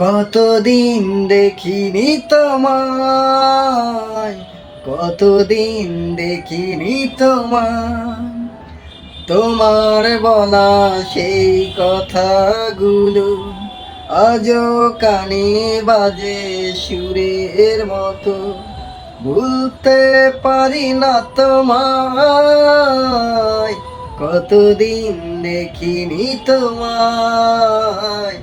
কতদিন দেখিনি তোমায়, কতদিন দেখিনি তোমায়। তোমার বলা সেই কথাগুলো আজও কানে বাজে সুরের মতো। ভুলতে পারি না তোমায়, কতদিন দেখিনি তোমায়,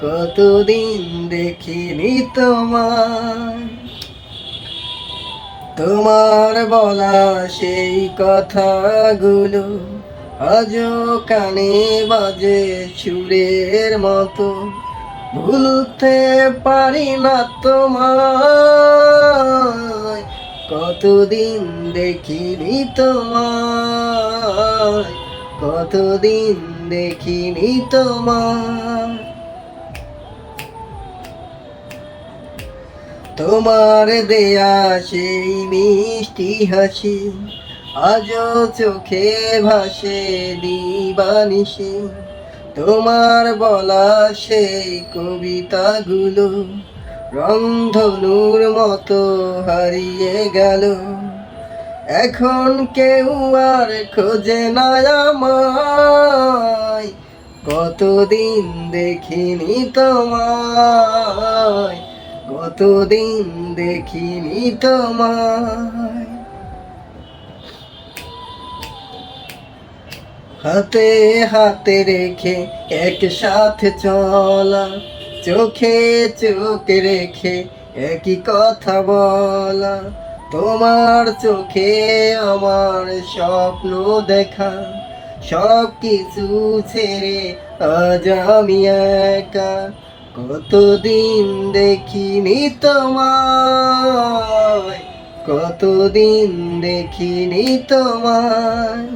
কতদিন দেখিনি তোমায়। তোমার বলা সেই কথাগুলো আজও কানে বাজে সুরের মতো। ভুলতে পারি না তোমায়, কতদিন দেখিনি তোমায়, কতদিন দেখিনি তোমায়। তোমার দেয়া সেই মিষ্টি হাসি আজও চোখে ভাসে দিবানিশি। তোমার বলা সেই কবিতাগুলো রংধনুর মতো হারিয়ে গেল। এখন কেউ আর খোঁজে না আমায়, কতদিন দেখিনি তোমায়, কতদিন দেখিনি তোমায়। হাতে হাতে রেখে একসাথে চলা, চোখে চোখ রেখে একই কথা বলা। তোমার চোখে আমার স্বপ্ন দেখা, সব কিছু ছেড়ে আজ আমি একা। কতদিন দেখিনি তোমায়, কতদিন দেখিনি তোমায়।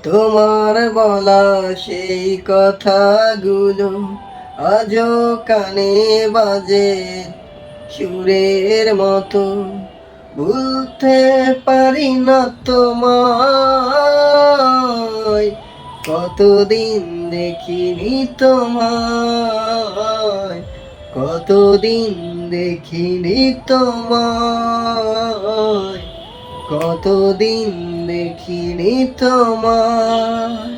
তোমার বলা সেই কথাগুলো আজও কানে বাজে সুরের মতো। ভুলতে পারি না তোমায়, কতদিন দেখিনি তোমায়, কতদিন দেখিনি তোমায়, কতদিন দেখিনি তোমায়।